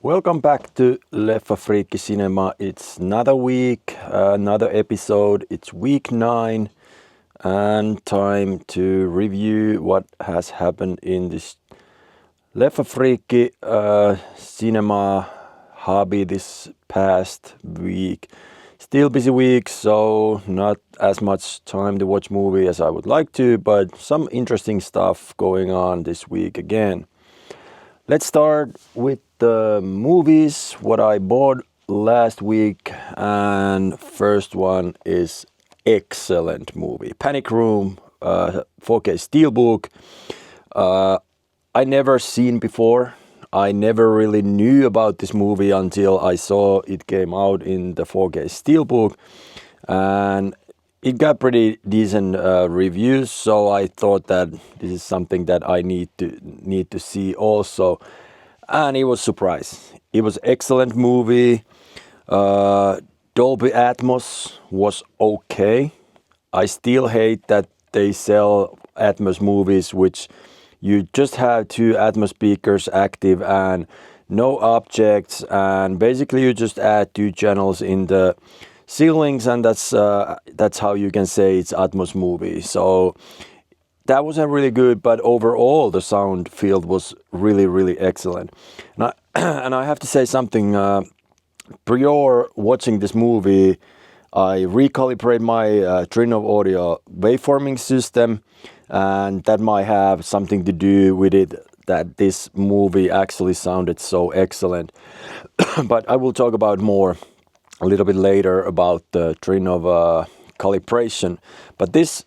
Welcome back to Leffafriikki Cinema. It's another week, another episode. It's week 9 and time to review what has happened in this Leffafriikki Cinema hobby this past week. Still busy week, so not as much time to watch movie as I would like to, but some interesting stuff going on this week again. Let's start with the movies, what I bought last week, and first one is excellent movie. Panic Room, 4K Steelbook. I never seen before. I never really knew about this movie until I saw it came out in the 4K Steelbook, and it got pretty decent reviews. So I thought that this is something that I need to see also, and it was a surprise. It was excellent movie. Dolby Atmos was okay. I still hate that they sell Atmos movies, which you just have 2 Atmos speakers active and no objects, and basically you just add 2 channels in the ceilings, and that's how you can say it's Atmos movie. So that wasn't really good, but overall the sound field was really excellent. And I have to say something. Prior watching this movie, I recalibrate my Trinnov audio waveforming system, and that might have something to do with it that this movie actually sounded so excellent. But I will talk about more a little bit later about the Trinnov calibration. But this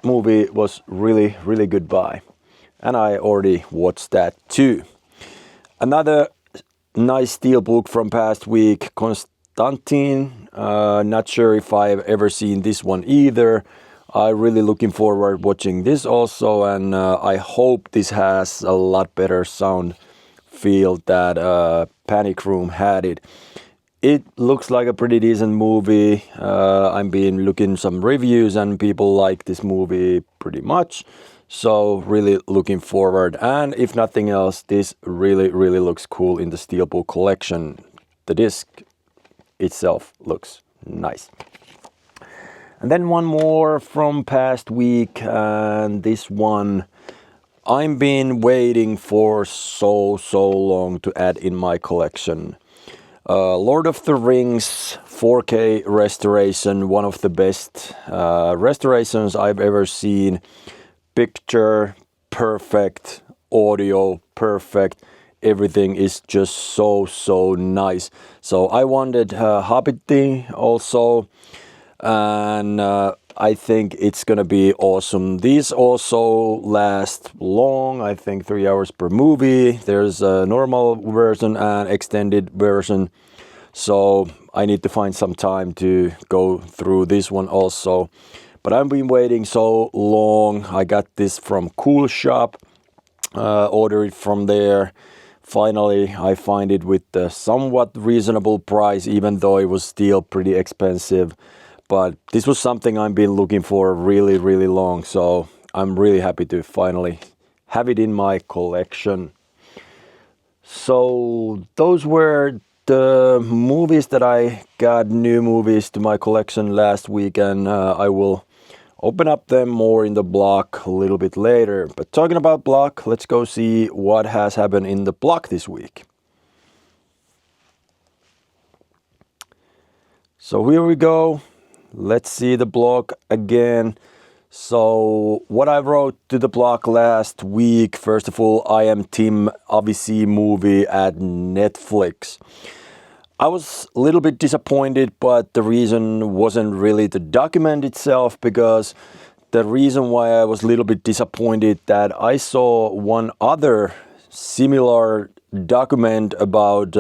movie was really good buy, and I already watched that too. Another nice steelbook from past week, Constantine. Not sure if I've ever seen this one either. I'm really looking forward watching this also, and I hope this has a lot better sound feel that Panic Room had it. It looks like a pretty decent movie. I've been looking some reviews and people like this movie pretty much. So really looking forward. And if nothing else, this really looks cool in the Steelbook collection. The disc itself looks nice. And then one more from past week, and this one I've been waiting for so long to add in my collection. Lord of the Rings 4K restoration, one of the best restorations I've ever seen. Picture perfect, audio perfect, everything is just so nice. So I wanted Hobbit also, and I think it's gonna be awesome. These also last long, I think 3 hours per movie. There's a normal version and extended version, so I need to find some time to go through this one also. But I've been waiting so long. I got this from Cool Shop, ordered it from there. Finally, I find it with a somewhat reasonable price, even though it was still pretty expensive. But this was something I've been looking for really long, so I'm really happy to finally have it in my collection. So those were the movies that I got, new movies to my collection last week, and I will open up them more in the block a little bit later. But talking about block, let's go see what has happened in the block this week. So here we go. Let's see the blog again. So what I wrote to the blog last week, first of all, I Am Tim Avicii movie at Netflix. I was a little bit disappointed, but the reason wasn't really the document itself, because the reason why I was a little bit disappointed that I saw one other similar document about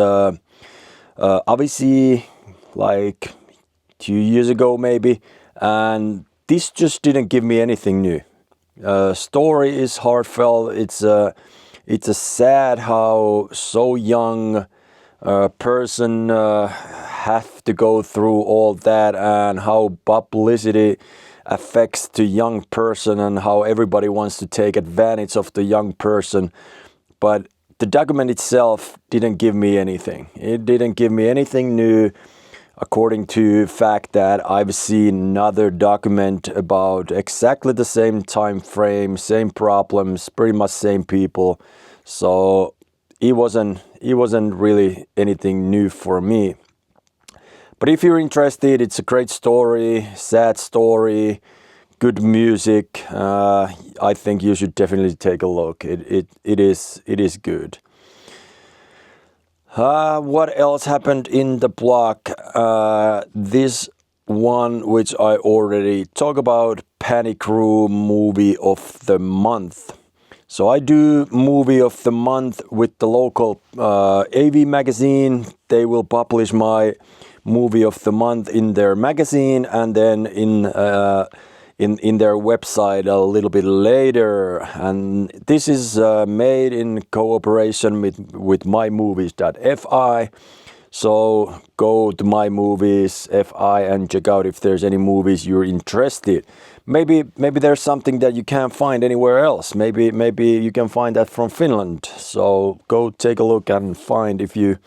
Avicii like 2 years ago maybe, and this just didn't give me anything new. Story is heartfelt. It's a sad how so young person have to go through all that, and how publicity affects the young person, and how everybody wants to take advantage of the young person. But the document itself didn't give me anything. It didn't give me anything new, according to fact that I've seen another document about exactly the same time frame, same problems, pretty much same people. So it wasn't really anything new for me. But if you're interested, it's a great story, sad story, good music. I think you should definitely take a look. It is good. What else happened in the blog? This one, which I already talked about, Panic Room Movie of the Month. So I do Movie of the Month with the local AV magazine. They will publish my Movie of the Month in their magazine, and then in their website a little bit later. And this is made in cooperation with mymovies.fi. So go to mymovies.fi and check out if there's any movies you're interested. Maybe there's something that you can't find anywhere else. Maybe you can find that from Finland. So go take a look and find if you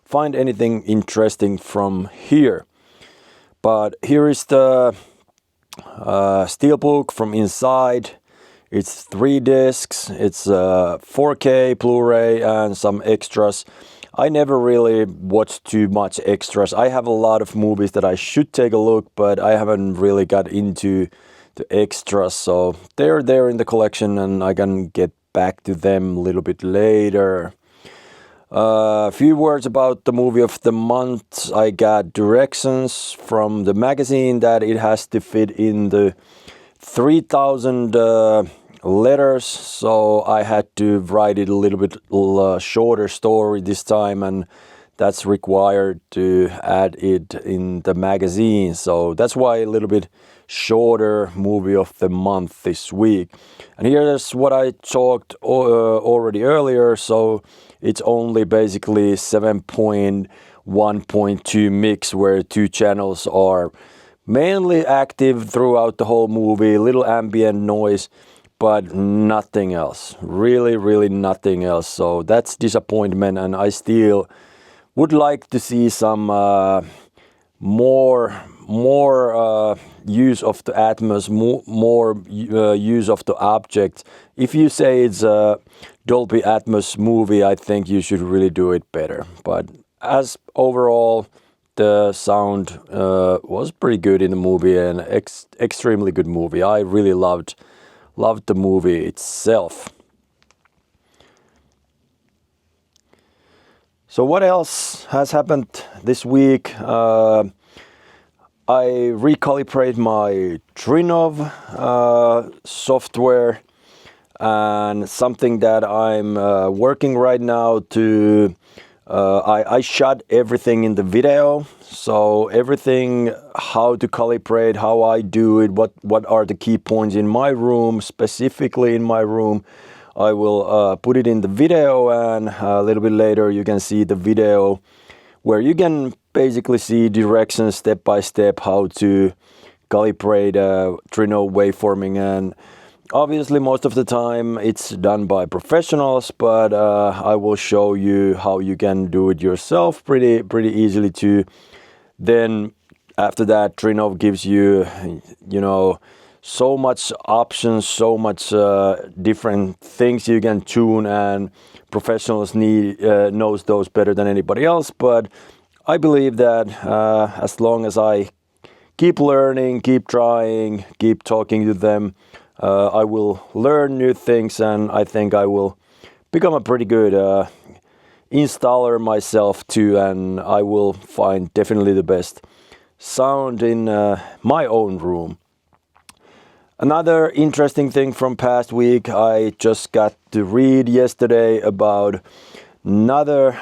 find anything interesting from here. But here is the steelbook from inside. It's 3 discs. It's 4K Blu-ray and some extras. I never really watched too much extras. I have a lot of movies that I should take a look, but I haven't really got into the extras. So they're there in the collection, and I can get back to them a little bit later. A few words about the Movie of the Month. I got directions from the magazine that it has to fit in the 3,000 letters, so I had to write it a little bit shorter story this time, and that's required to add it in the magazine. So that's why a little bit shorter Movie of the Month this week. And here's what I talked already earlier. So it's only basically 7.1.2 mix, where 2 channels are mainly active throughout the whole movie, little ambient noise, but nothing else. Really nothing else. So that's disappointment, and I still would like to see some more use of the Atmos, more use of the object. If you say it's a Dolby Atmos movie, I think you should really do it better. But as overall, the sound was pretty good in the movie, and extremely good movie. I really loved the movie itself. So what else has happened this week? I recalibrate my Trinnov software, and something that I'm working right now to I shot everything in the video. So everything, how to calibrate, how I do it, what are the key points in my room, specifically in my room, I will put it in the video, and a little bit later you can see the video where you can basically see directions step by step how to calibrate Trinnov waveforming. And obviously most of the time it's done by professionals, but I will show you how you can do it yourself pretty easily too. Then after that, Trinnov gives you, so much options, so much different things you can tune, and professionals knows those better than anybody else. But I believe that as long as I keep learning, keep trying, keep talking to them, I will learn new things, and I think I will become a pretty good installer myself too, and I will find definitely the best sound in my own room. Another interesting thing from past week, I just got to read yesterday about another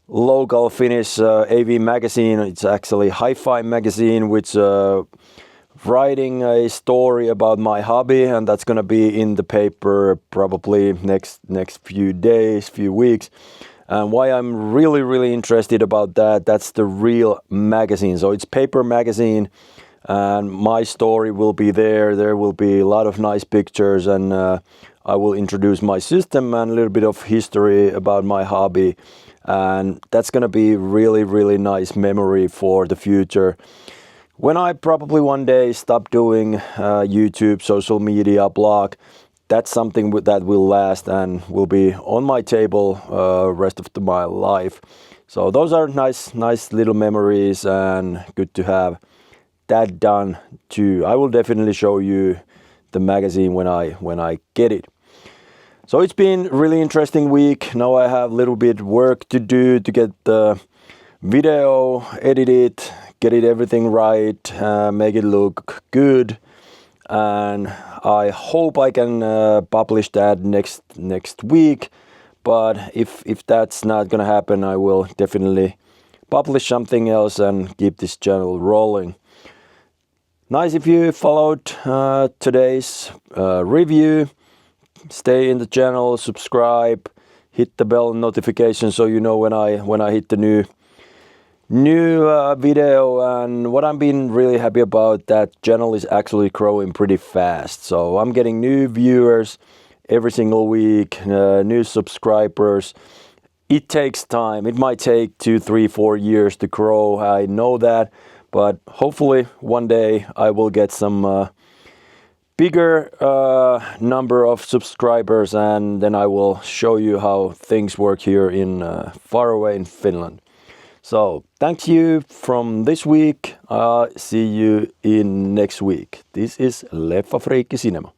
local Finnish AV magazine. It's actually Hi-Fi magazine, which writing a story about my hobby, and that's gonna be in the paper probably next few days, few weeks. And why I'm really interested about that's the Real magazine. So it's paper magazine, and my story will be there. There will be a lot of nice pictures, and I will introduce my system and a little bit of history about my hobby, and that's gonna be really, really nice memory for the future. When I probably one day stop doing YouTube, social media, blog, that's something that will last and will be on my table rest of my life. So those are nice little memories, and good to have that done too. I will definitely show you the magazine when I get it. So it's been really interesting week. Now I have a little bit work to do to get the video edited, get it everything right, make it look good, and I hope I can publish that next week. But if that's not gonna happen, I will definitely publish something else and keep this channel rolling. Nice if you followed today's review. Stay in the channel, subscribe, hit the bell notification so you know when I hit the new video. And what I'm being really happy about, that channel is actually growing pretty fast. So I'm getting new viewers every single week, new subscribers. It takes time. It might take 2, 3, 4 years to grow. I know that, but hopefully one day I will get some bigger number of subscribers, and then I will show you how things work here in far away in Finland. So thank you from this week. See you in next week. This is Leffafriikki Cinema.